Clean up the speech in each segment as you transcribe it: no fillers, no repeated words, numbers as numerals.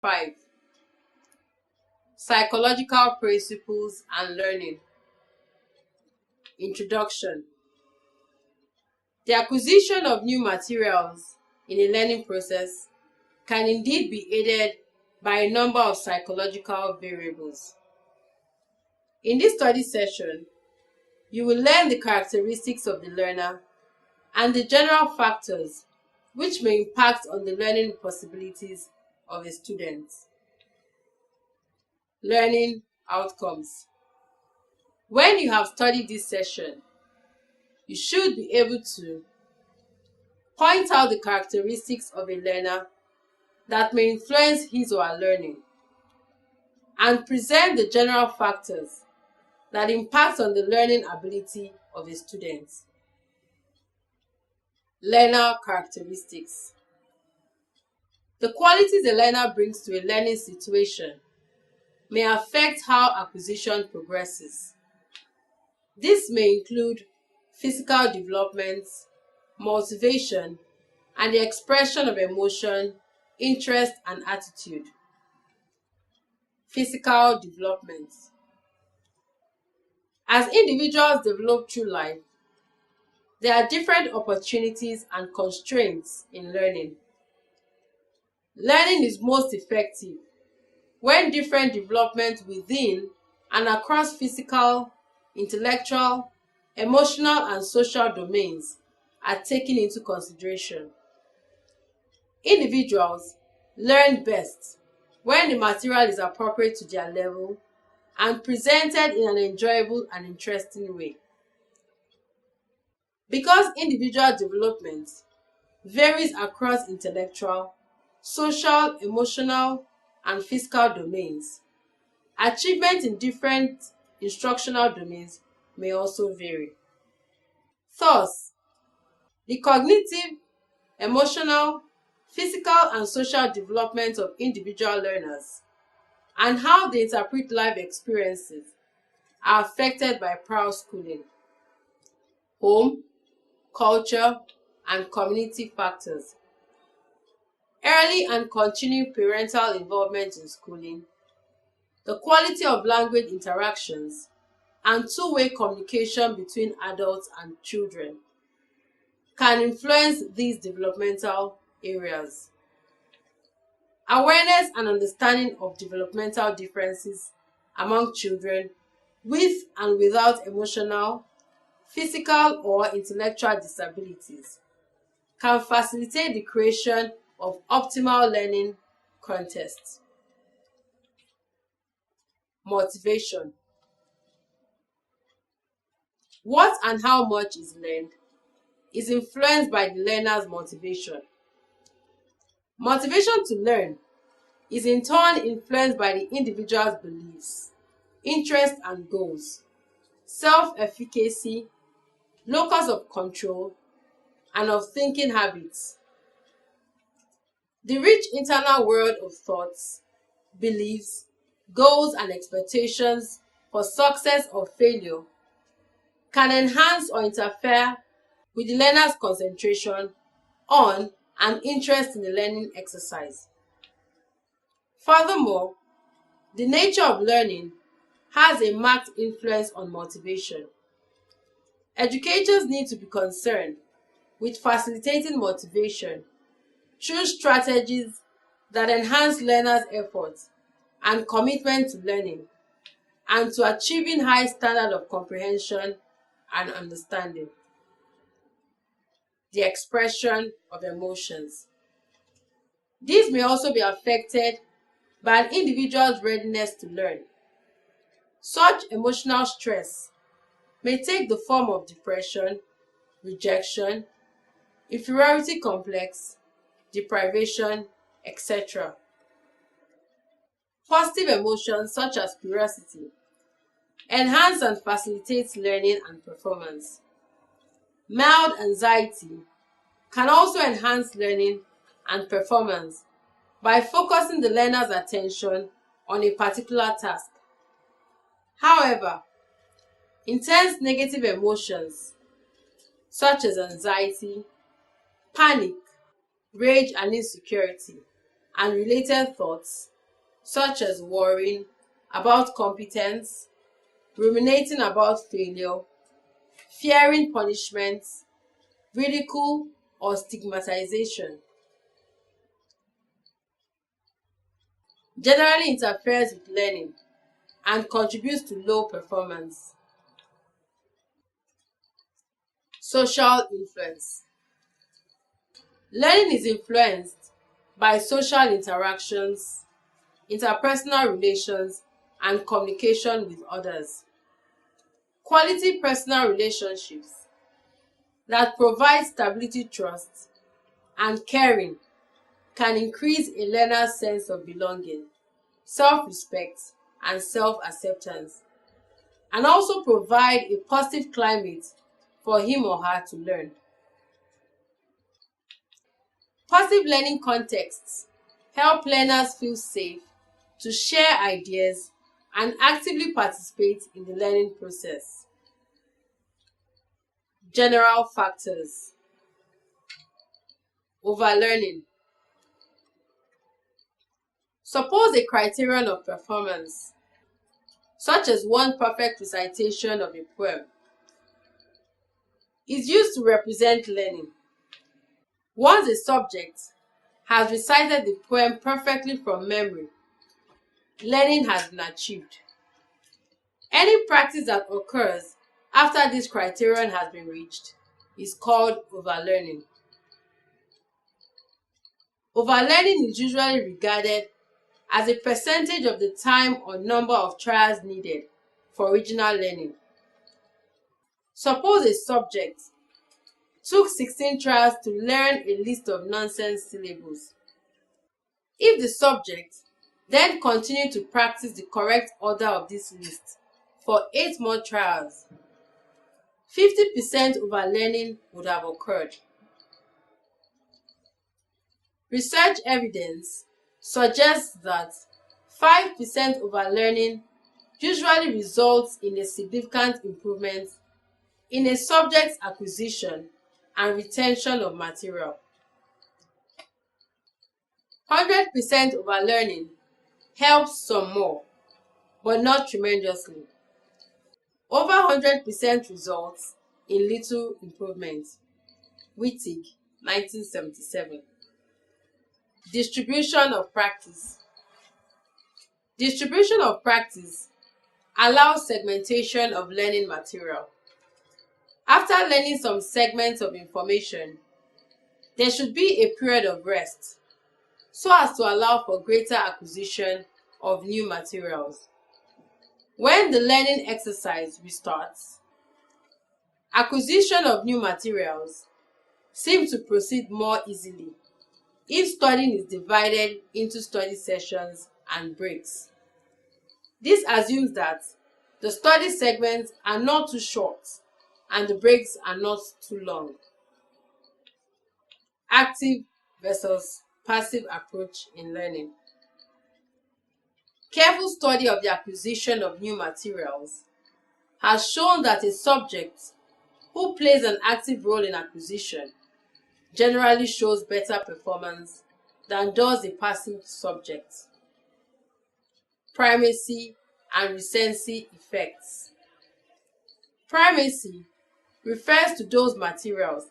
5. Psychological Principles and Learning. Introduction. The acquisition of new materials in a learning process can indeed be aided by a number of psychological variables. In this study session, you will learn the characteristics of the learner and the general factors which may impact on the learning possibilities of a student. Learning outcomes. When you have studied this session, you should be able to point out the characteristics of a learner that may influence his or her learning, and present the general factors that impact on the learning ability of a student. Learner characteristics. The qualities a learner brings to a learning situation may affect how acquisition progresses. This may include physical development, motivation, and the expression of emotion, interest, and attitude. Physical development. As individuals develop through life, there are different opportunities and constraints in learning. Learning is most effective when different developments within and across physical, intellectual, emotional, and social domains are taken into consideration. Individuals learn best when the material is appropriate to their level and presented in an enjoyable and interesting way. Because individual development varies across intellectual, social, emotional, and physical domains, achievement in different instructional domains may also vary. Thus, the cognitive, emotional, physical, and social development of individual learners and how they interpret life experiences are affected by prior schooling, home, culture, and community factors. Early and continued parental involvement in schooling, the quality of language interactions, and two-way communication between adults and children can influence these developmental areas. Awareness and understanding of developmental differences among children with and without emotional, physical, or intellectual disabilities can facilitate the creation of optimal learning contexts. Motivation. What and how much is learned is influenced by the learner's motivation. Motivation to learn is in turn influenced by the individual's beliefs, interests, and goals, self-efficacy, locus of control, and of thinking habits. The rich internal world of thoughts, beliefs, goals, and expectations for success or failure can enhance or interfere with the learner's concentration on and interest in the learning exercise. Furthermore, the nature of learning has a marked influence on motivation. Educators need to be concerned with facilitating motivation through strategies that enhance learners' efforts and commitment to learning, and to achieving high standard of comprehension and understanding. The expression of emotions. These may also be affected by an individual's readiness to learn. Such emotional stress may take the form of depression, rejection, inferiority complex, deprivation, etc. Positive emotions such as curiosity enhance and facilitate learning and performance. Mild anxiety can also enhance learning and performance by focusing the learner's attention on a particular task. However, intense negative emotions such as anxiety, panic, rage and insecurity, and related thoughts such as worrying about competence, ruminating about failure, fearing punishment, ridicule, or stigmatization. Generally interferes with learning and contributes to low performance. Social influence. Learning is influenced by social interactions, interpersonal relations, and communication with others. Quality personal relationships that provide stability, trust, and caring can increase a learner's sense of belonging, self-respect, and self-acceptance, and also provide a positive climate for him or her to learn. Positive learning contexts help learners feel safe to share ideas and actively participate in the learning process. General factors. Overlearning. Suppose a criterion of performance, such as one perfect recitation of a poem, is used to represent learning. Once a subject has recited the poem perfectly from memory, learning has been achieved. Any practice that occurs after this criterion has been reached is called overlearning. Overlearning is usually regarded as a percentage of the time or number of trials needed for original learning. Suppose a subject took 16 trials to learn a list of nonsense syllables. If the subject then continued to practice the correct order of this list for 8 more trials, 50% overlearning would have occurred. Research evidence suggests that 5% overlearning usually results in a significant improvement in a subject's acquisition and retention of material. 100% overlearning helps some more, but not tremendously. Over 100% results in little improvement. Wittig, 1977. Distribution of practice. Distribution of practice allows segmentation of learning material. After learning some segments of information, there should be a period of rest so as to allow for greater acquisition of new materials. When the learning exercise restarts, acquisition of new materials seems to proceed more easily if studying is divided into study sessions and breaks. This assumes that the study segments are not too short and the breaks are not too long. Active versus passive approach in learning. Careful study of the acquisition of new materials has shown that a subject who plays an active role in acquisition generally shows better performance than does a passive subject. Primacy and recency effects. Primacy refers to those materials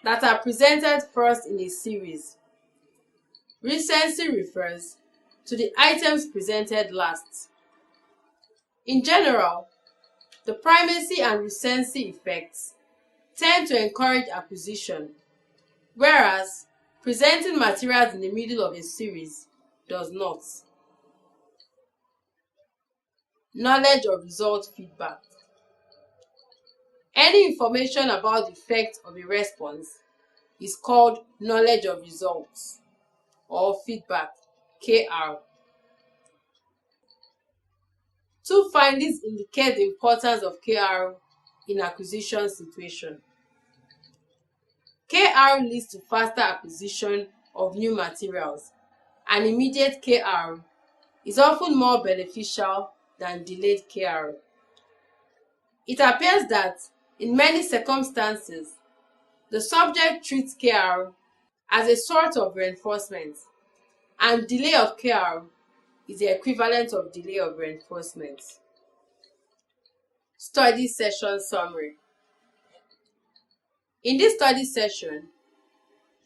that are presented first in a series. Recency refers to the items presented last. In general, the primacy and recency effects tend to encourage acquisition, whereas presenting materials in the middle of a series does not. Knowledge of result feedback. Any information about the effect of a response is called knowledge of results or feedback, KR. Two findings indicate the importance of KR in acquisition situation. KR leads to faster acquisition of new materials, and immediate KR is often more beneficial than delayed KR. It appears that in many circumstances, the subject treats KR as a sort of reinforcement, and delay of KR is the equivalent of delay of reinforcement. Study session summary. In this study session,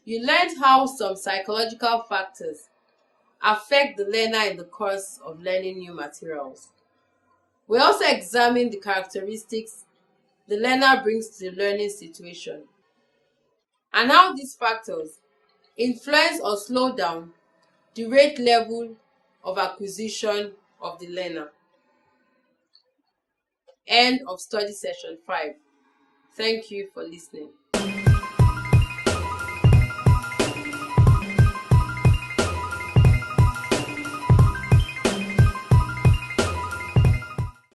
you learned how some psychological factors affect the learner in the course of learning new materials. We also examined the characteristics the learner brings to the learning situation and how these factors influence or slow down the rate level of acquisition of the learner. End of study session 5. Thank you for listening.